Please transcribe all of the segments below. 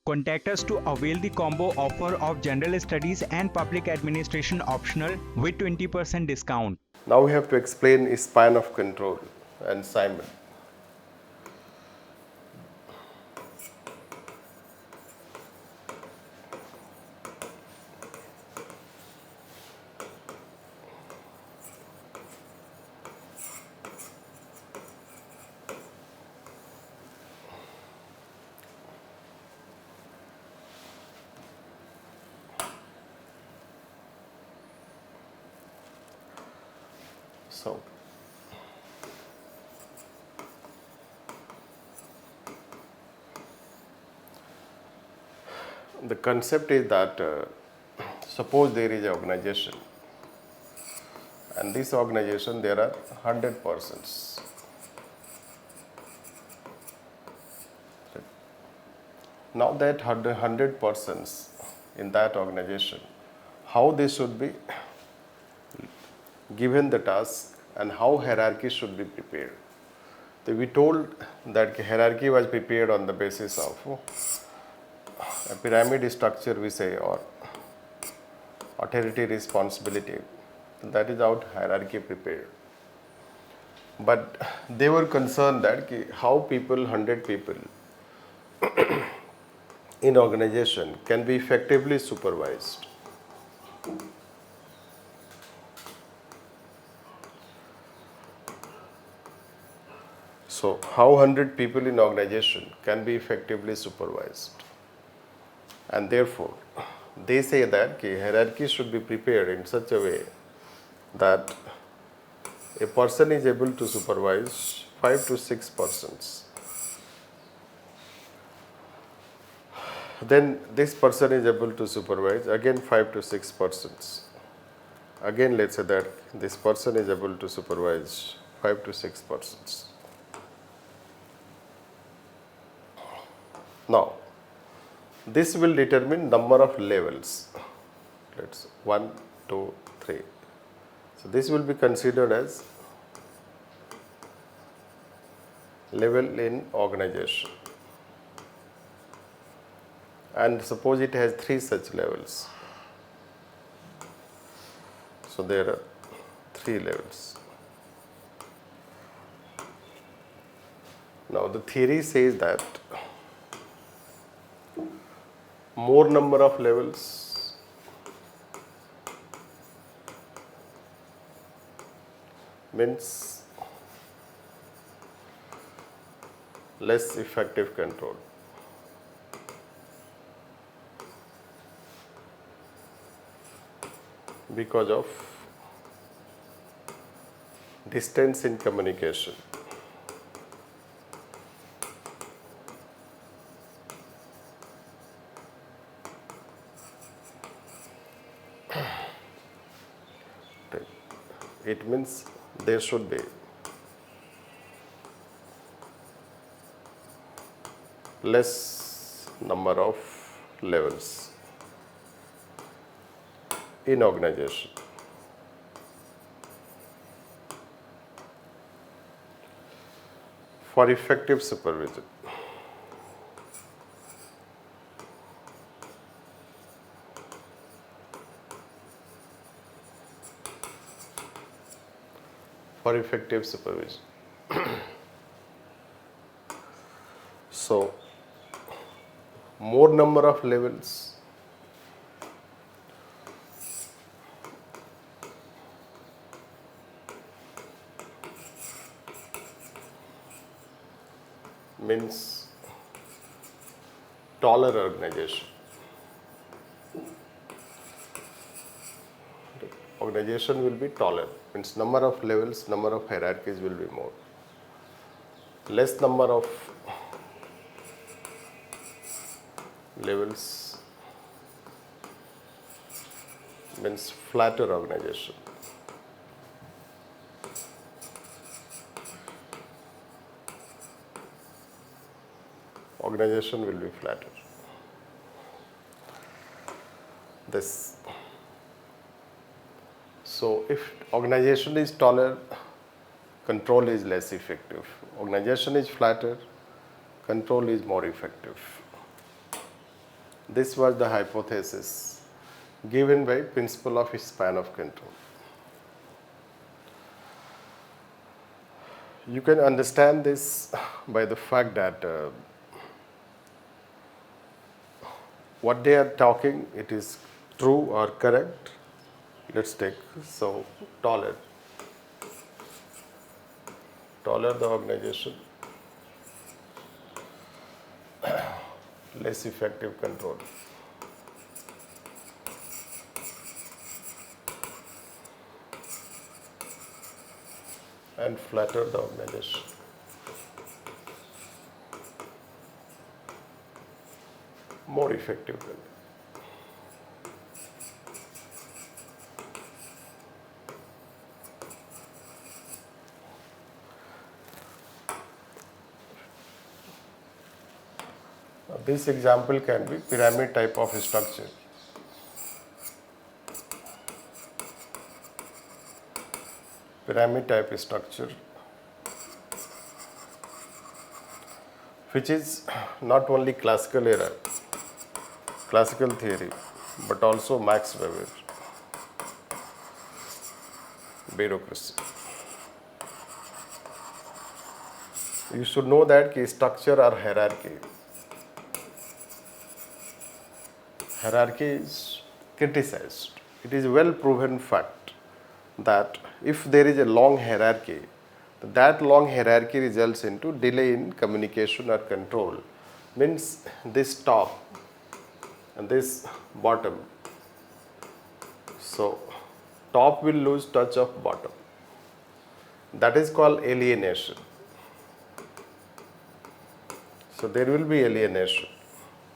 Contact us to avail the combo offer of General Studies and Public Administration optional with 20% discount. Now we have to explain span of control and Simon. So, the concept is that suppose there is an organization, and this organization there are 100 persons. Now that 100 persons in that organization, how they should be given the task and how hierarchy should be prepared. So we told that hierarchy was prepared on the basis of a pyramid structure, we say, or authority responsibility. That is how hierarchy prepared. But they were concerned that how people, 100 people in organization can be effectively supervised. So how 100 people in organization can be effectively supervised? And therefore, they say that hierarchy should be prepared in such a way that a person is able to supervise 5 to 6 persons. Then this person is able to supervise again 5 to 6 persons. Again, let's say that this person is able to supervise 5 to 6 persons. Now, this will determine number of levels. Let's 1, 2, 3. So this will be considered as level in organization. And suppose it has 3 such levels. So there are 3 levels. Now the theory says that more number of levels means less effective control. Because of distance in communication. It means there should be less number of levels in organization. For effective supervision. For effective supervision. So, more number of levels means taller organization. Organization will be taller, means number of levels, number of hierarchies will be more. Less number of levels means flatter organization. Organization will be flatter. This. So if organization is taller, control is less effective. Organization is flatter, control is more effective. This was the hypothesis given by principle of span of control. You can understand this by the fact that what they are talking, it is true or correct. Let's take, so taller the organization, less effective control. And flatter the organization. More effective control. This example can be pyramid type of structure. Pyramid type structure, which is not only classical era, classical theory, but also Max Weber bureaucracy. You should know that ki structure or hierarchy. Hierarchy is criticized. It is a well proven fact that if there is a long hierarchy, that long hierarchy results into delay in communication or control. Means this top and this bottom. So top will lose touch of bottom. That is called alienation. So there will be alienation,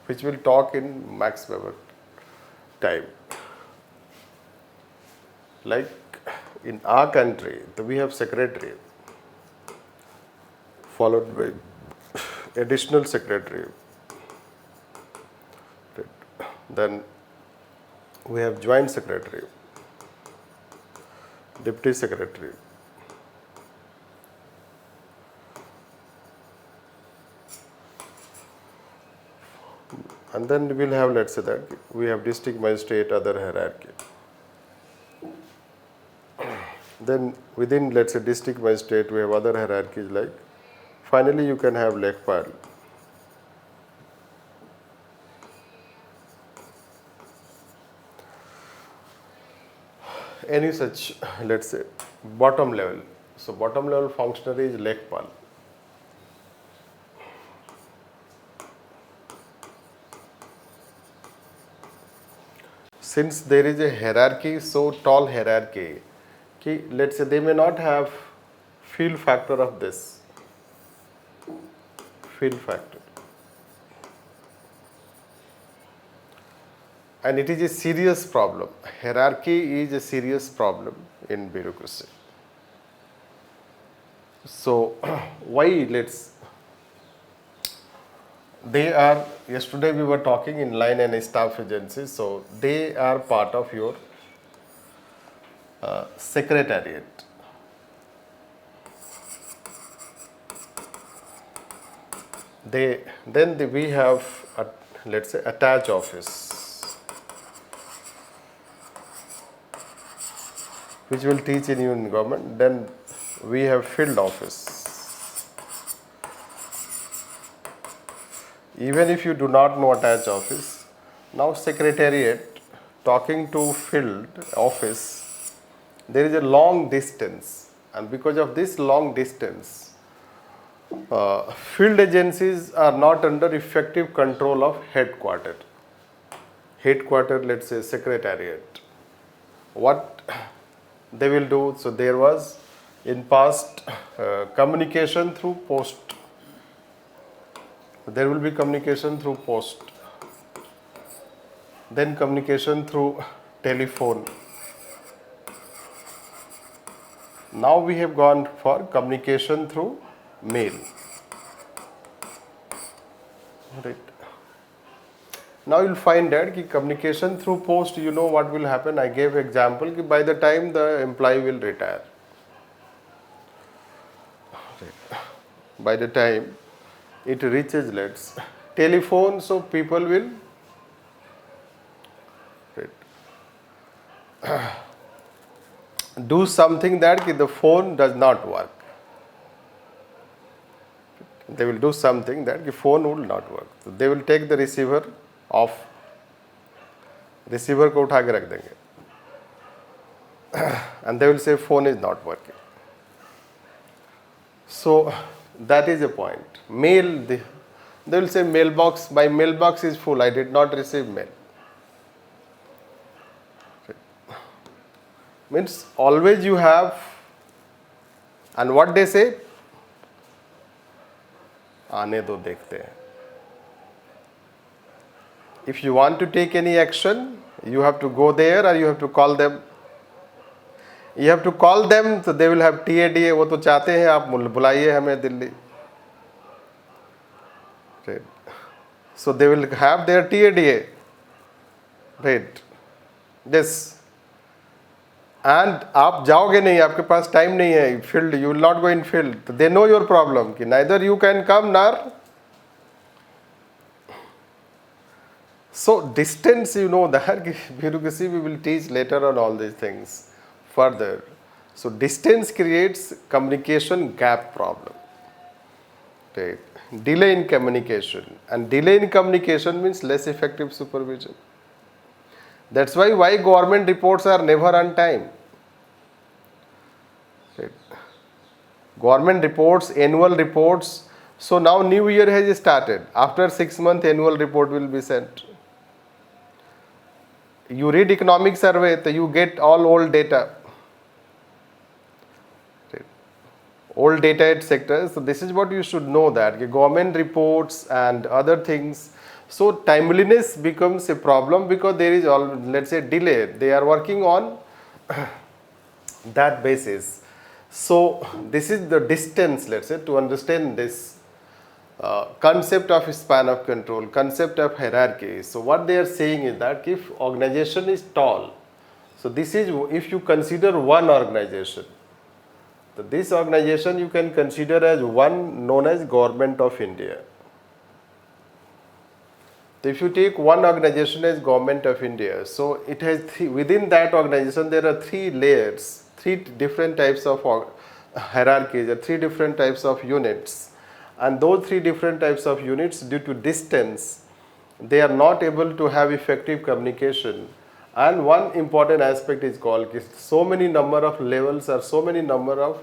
which will talk in Max Weber time. Like in our country, we have secretary, followed by additional secretary. Then we have joint secretary, deputy secretary. And then we will have, let's say that we have district magistrate, other hierarchy. Then within, let's say, district magistrate, we have other hierarchies like, finally you can have Lekpal. Any such, let's say, bottom level. So bottom level functionary is Lekpal. Since there is a hierarchy, so tall hierarchy, let's say they may not have field factor of this. Field factor. And it is a serious problem. Hierarchy is a serious problem in bureaucracy. So why they are, yesterday we were talking in line and staff agencies, so they are part of your secretariat. We have, let's say, attached office, which will teach in union government. Then we have field office. Even if you do not know attached office, now secretariat talking to field office, there is a long distance, and because of this long distance, field agencies are not under effective control of headquarter. Headquarter, let's say secretariat. What they will do? So there was in past communication through post. There will be communication through post, then communication through telephone. Now we have gone for communication through mail. Right. Now you will find that communication through post, you know what will happen. I gave example by the time the employee will retire. Right. By the time it reaches, let's telephone, so people will do something that the phone does not work. They will do something that the phone will not work. So they will take the receiver off, receiver को उठा के रख देंगे, and they will say phone is not working. So that is a point. Mail, they will say mailbox, my mailbox is full, I did not receive mail. Means always you have, and what they say, आने दो देखते हैं. If you want to take any action, you have to go there or you have to call them. You have to call them, so they will have TADA. वो तो चाहते हैं आप बुलाइए हमें Delhi. Right. So they will have their TADA. Right. This. And आप जाओगे नहीं, आपके पास टाइम नहीं है, field, you will not go in field. They know your problem, कि neither you can come nor. So distance, you know that, bureaucracy we will teach later on all these things further. So distance creates communication gap problem. Right. Delay in communication, and delay in communication means less effective supervision. That's why government reports are never on time. Right. Government reports, annual reports. So now new year has started. After 6 months, annual report will be sent. You read economic survey, so you get all old data. Right. Old data at sectors. So this is what you should know, that government reports and other things. So timeliness becomes a problem because there is all, let's say, delay. They are working on that basis. So this is the distance, let's say, to understand this concept of span of control, concept of hierarchy. So what they are saying is that if organization is tall, so this is, if you consider one organization, so this organization you can consider as one known as Government of India. So if you take one organization as Government of India, so it has within that organization there are 3 layers, 3 different types of hierarchies, or 3 different types of units, and those 3 different types of units, due to distance, they are not able to have effective communication. And one important aspect is called so many number of levels or so many number of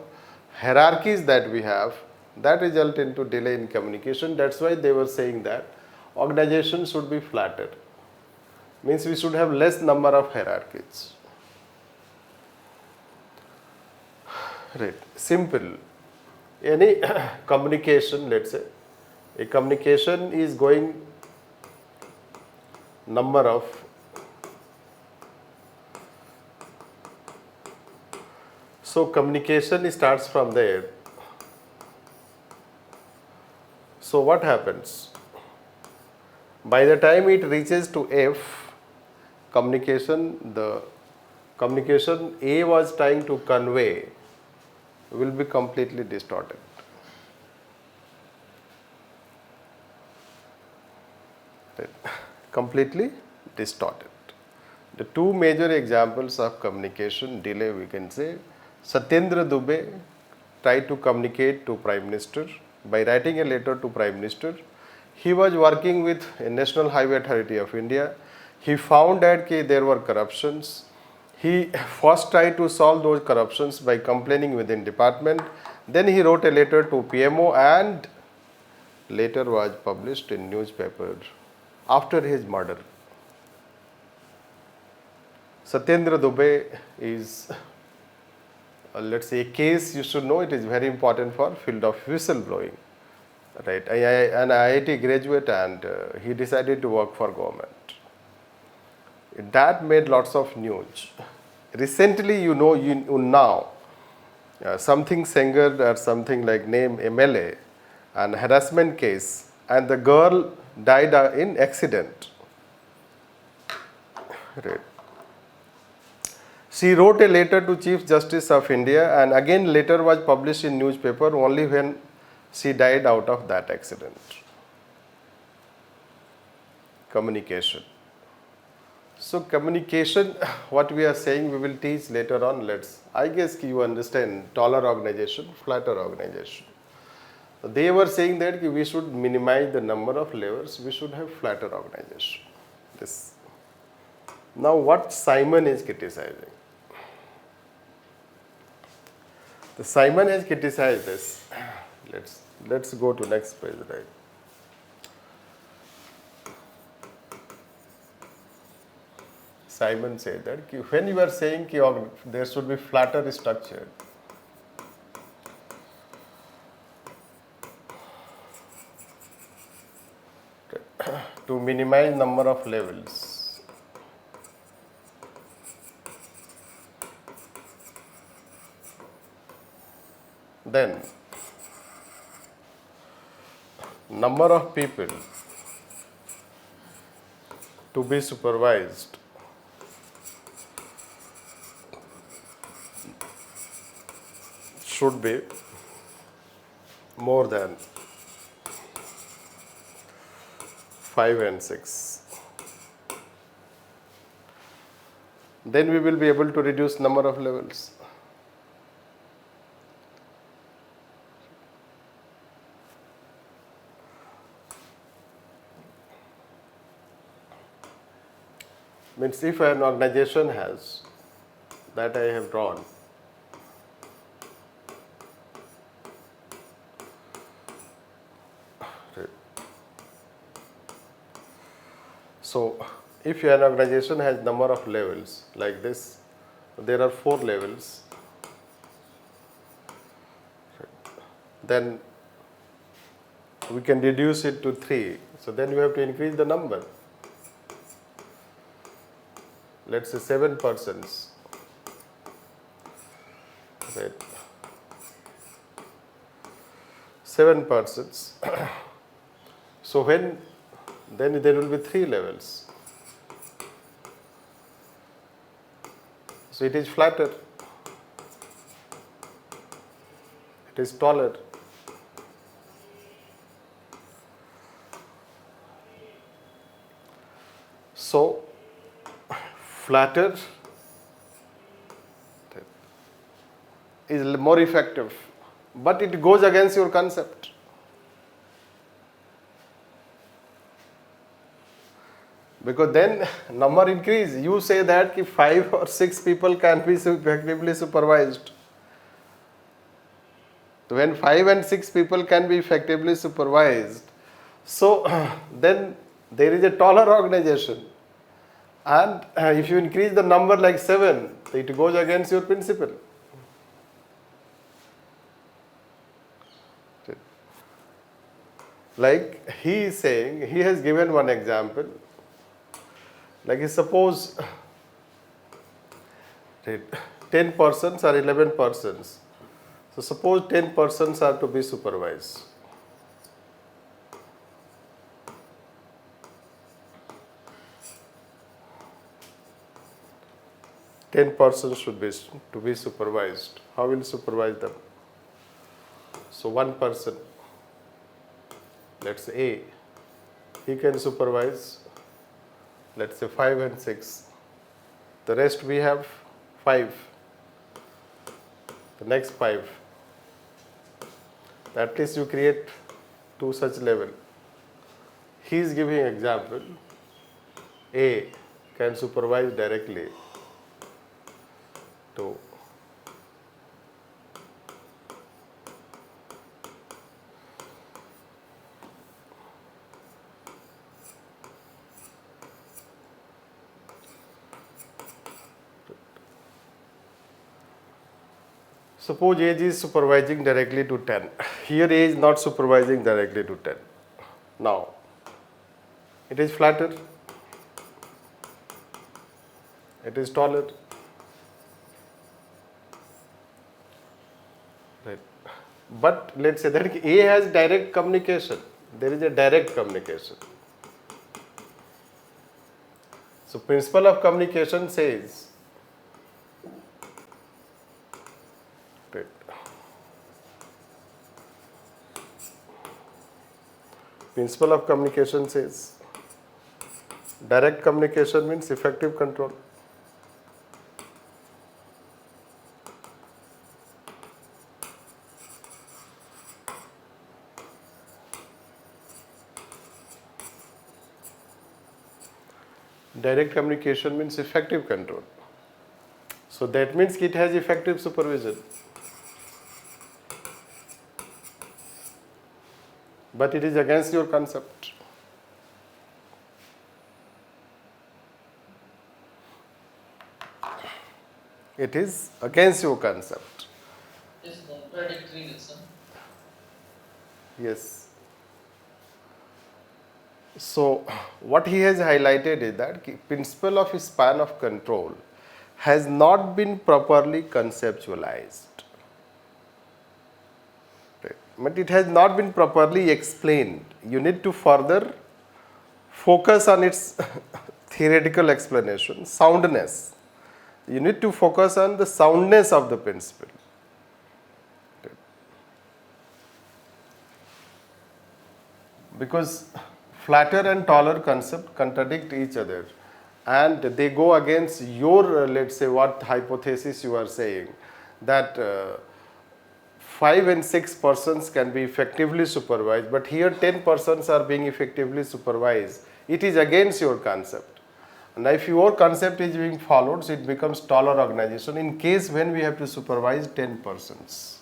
hierarchies that we have, that result into delay in communication. That's why they were saying that organization should be flatter, means we should have less number of hierarchies. Right. Simple. Any communication, let's say, a communication is going number of so communication starts from there. So what happens? By the time it reaches to F, the communication A was trying to convey will be completely distorted. Right. Completely distorted. The 2 major examples of communication delay, we can say, Satyendra Dubey tried to communicate to Prime Minister by writing a letter to Prime Minister. He was working with a National Highway Authority of India. He found that there were corruptions. He first tried to solve those corruptions by complaining within department. Then he wrote a letter to PMO, and later was published in newspaper after his murder. Satyendra Dubey is, let's say, a case you should know. It is very important for field of whistleblowing. Right, an IIT graduate, and he decided to work for government. That made lots of news. Recently, now, something Sengar or something like name MLA, and harassment case, and the girl died in accident. Right. She wrote a letter to Chief Justice of India, and again letter was published in newspaper only when she died out of that accident. Communication. So communication, what we are saying, we will teach later on. I guess you understand taller organization, flatter organization. They were saying that we should minimize the number of layers, we should have flatter organization. This. Now what Simon is criticizing? The Simon has criticized this. Let's go to next page, right? Simon said that when you are saying there should be flatter structure, to minimize number of levels, then number of people to be supervised should be more than 5 and 6. Then we will be able to reduce number of levels. Means if an organization has, that I have drawn, so if an organization has number of levels like this, there are 4 levels, then we can reduce it to 3. So then we have to increase the number. Let's say 7 persons. Right. 7 persons. So then there will be 3 levels. So it is flatter. It is taller. So flatter is more effective, but it goes against your concept. Because then number increase. You say that if 5 or 6 people can be effectively supervised. So when 5 and 6 people can be effectively supervised, so then there is a taller organization. And if you increase the number like 7, it goes against your principle. Like he is saying, he has given one example. Like suppose 10 persons or 11 persons. So suppose 10 persons are to be supervised. Ten persons should be to be supervised. How will you supervise them? So one person, let's say A, he can supervise, let's say 5 and 6. The rest we have 5. The next 5. At least you create 2 such level. He is giving example. A can supervise directly to suppose age is supervising directly to 10. Here A is not supervising directly to 10. Now, it is flatter, it is taller. Right. But let's say that A has direct communication. There is a direct communication. So principle of communication says, right, principle of communication says Direct communication means effective control. Direct communication means effective control. So that means it has effective supervision. But it is against your concept. It is against your concept. Is contradictory with some. Yes. So what he has highlighted is that principle of span of control has not been properly conceptualized. Right. But it has not been properly explained. You need to further focus on its theoretical explanation, soundness. You need to focus on the soundness of the principle. Right. Because flatter and taller concept contradict each other and they go against your let's say what hypothesis you are saying, that 5 and 6 persons can be effectively supervised, but here 10 persons are being effectively supervised. It is against your concept. And if your concept is being followed, so it becomes taller organization in case when we have to supervise 10 persons.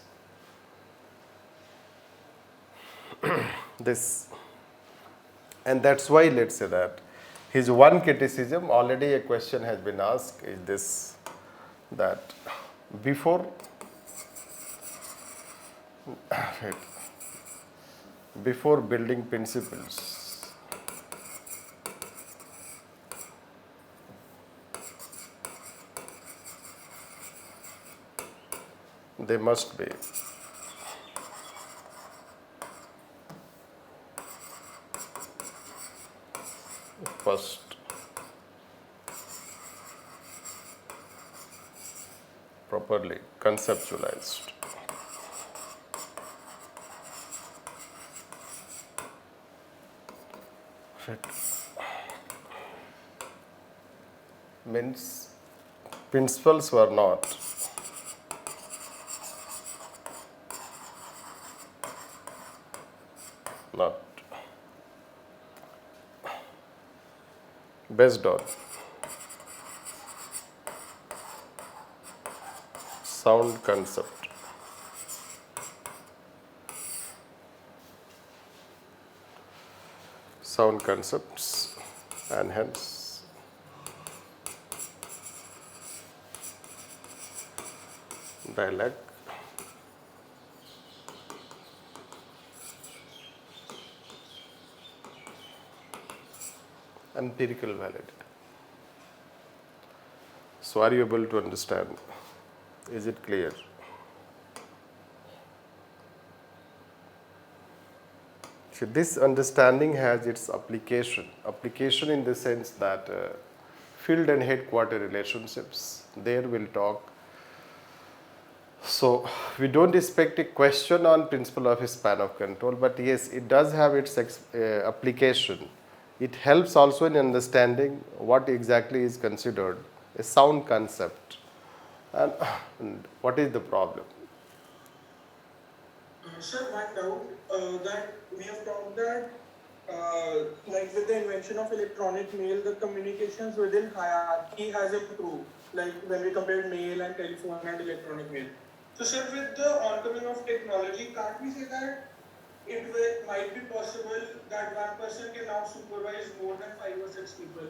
This, and that's why let's say that his one criticism, already a question has been asked, is this, that before building principles, they must be first properly conceptualized. Right. Means principles were not based on sound concept. Sound concepts, and hence dialogue empirical validity. So are you able to understand? Is it clear? So this understanding has its application. Application in the sense that field and headquarter relationships, there we'll talk. So we don't expect a question on principle of a span of control, but yes, it does have its application. It helps also in understanding what exactly is considered a sound concept and what is the problem. Sir, one doubt that we have talked that like with the invention of electronic mail, the communications within hierarchy has improved. Like when we compared mail and telephone and electronic mail. So, sir, with the oncoming of technology, can't we say that might be possible that one person can now supervise more than 5 or 6 people?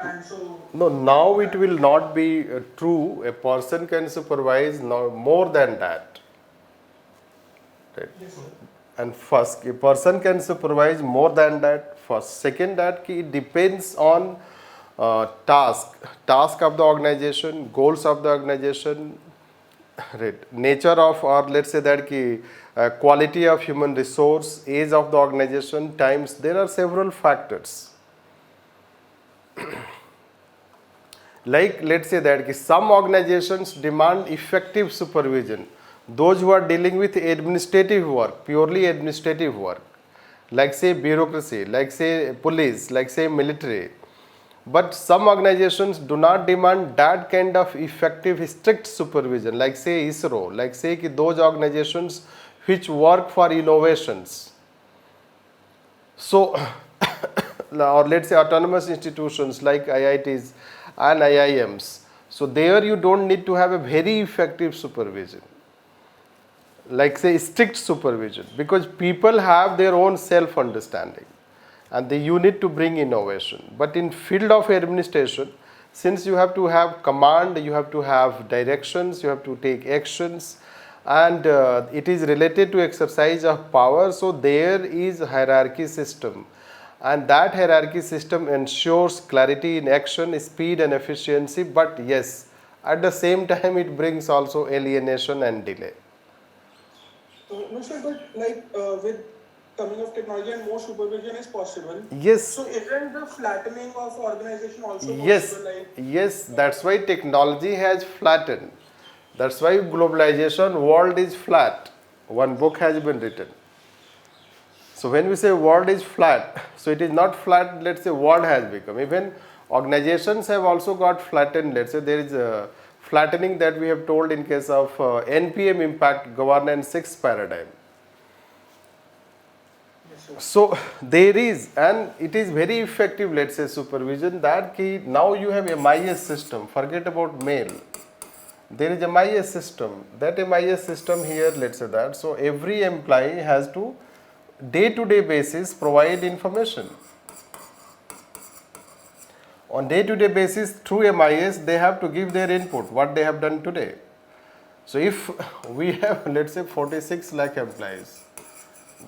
And so no, now it will not be true. A person can supervise more than that. Right. yes, And first, a person can supervise more than that. First, second, that it depends on task of the organization, goals of the organization, right, nature of, or let's say that quality of human resource, age of the organization, times. There are several factors. Like let's say that some organizations demand effective supervision, those who are dealing with administrative work, purely administrative work, like say bureaucracy, like say police, like say military. But some organizations do not demand that kind of effective, strict supervision, like say ISRO, like say those organizations which work for innovations. So, or let's say autonomous institutions like IITs and IIMs. So, there you don't need to have a very effective supervision, like say strict supervision, because people have their own self understanding and you need to bring innovation. But in field of administration, since you have to have command, you have to have directions, you have to take actions, and it is related to exercise of power, so there is hierarchy system, and that hierarchy system ensures clarity in action, speed and efficiency. But yes, at the same time it brings also alienation and delay. No, sir, but like with coming of technology and more supervision is possible. Yes. So isn't the flattening of organization also Yes, possible? Like, yes, that's why technology has flattened. That's why globalization world is flat. One book has been written. So when we say world is flat, so it is not flat, let's say world has become. Even organizations have also got flattened. Let's say there is a flattening that we have told in case of NPM impact governance 6 paradigm. So there is, and it is very effective, let's say supervision, that key. Now you have MIS system, forget about mail. There is a MIS system, that MIS system here, let's say that. So every employee has to day-to-day basis provide information. On day-to-day basis through MIS, they have to give their input, what they have done today. So if we have, let's say 46 lakh employees,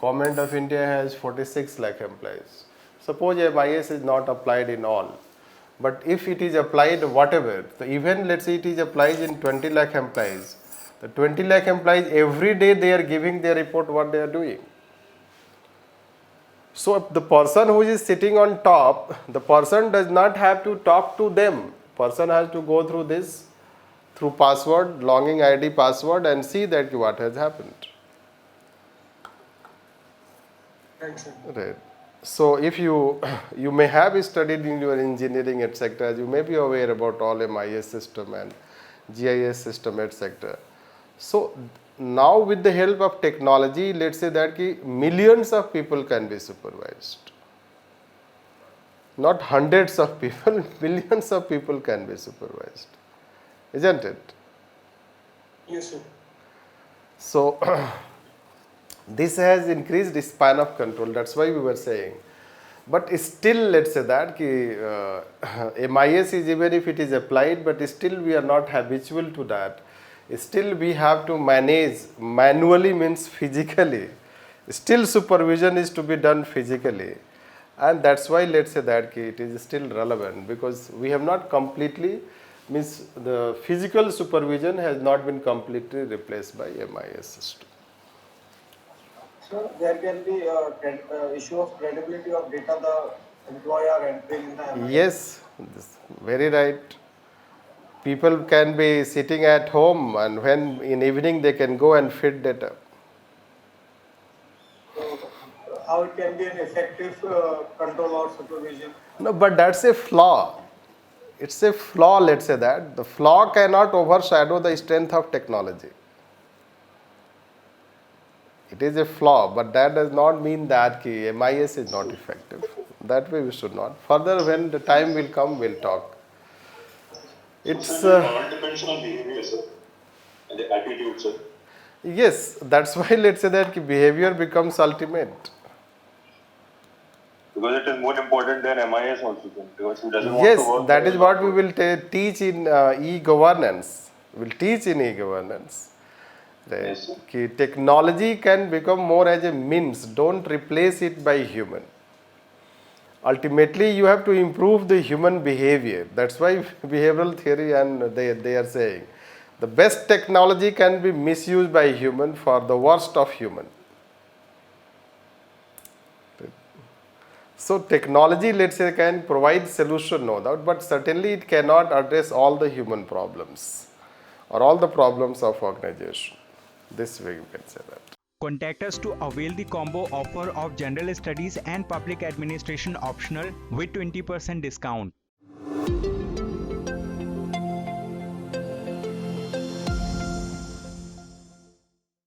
Government of India has 46 lakh employees. Suppose MIS is not applied in all, but if it is applied whatever, so even let's say it is applied in 20 lakh employees, the 20 lakh employees every day they are giving their report what they are doing. So the person who is sitting on top, the person does not have to talk to them. Person has to go through this, through password, login ID password, and see that what has happened. Right. So if you may have studied in your engineering etc., you may be aware about all MIS system and GIS system etc. So now with the help of technology, let's say that millions of people can be supervised. Not hundreds of people, millions of people can be supervised. Isn't it? yes, sir. So this has increased the span of control, that's why we were saying. But still, let's say that MIS is, even if it is applied, but still we are not habitual to that. Still we have to manage manually, means physically. Still supervision is to be done physically. And that's why, let's say that it is still relevant, because we have not completely, means the physical supervision has not been completely replaced by MIS system. So there can be issue of credibility of data the employer entering in the MIS. Yes, very right. People can be sitting at home, and when in evening they can go and feed data. So how it can be an effective control or supervision? No, but that's a flaw. It's a flaw, let's say that. The flaw cannot overshadow the strength of technology. It is a flaw, but that does not mean that MIS is not effective. That way we should not. Further, when the time will come, we'll talk. It's all depends on behavior, sir, and the attitude, sir. yes, that's why, let's say that behavior becomes ultimate. Because it is more important than MIS also, sir. Because who doesn't want Yes, to work? that is what we will teach in e-governance. We'll teach in e-governance. Right? Yes, sir. Technology can become more as a means. Don't replace it by human. Ultimately, you have to improve the human behavior. That's why behavioral theory and they are saying the best technology can be misused by human for the worst of human. So technology, let's say, can provide solution, no doubt, but certainly it cannot address all the human problems or all the problems of organization. This way you can say that. Contact us to avail the combo offer of General Studies and Public Administration optional with 20% discount.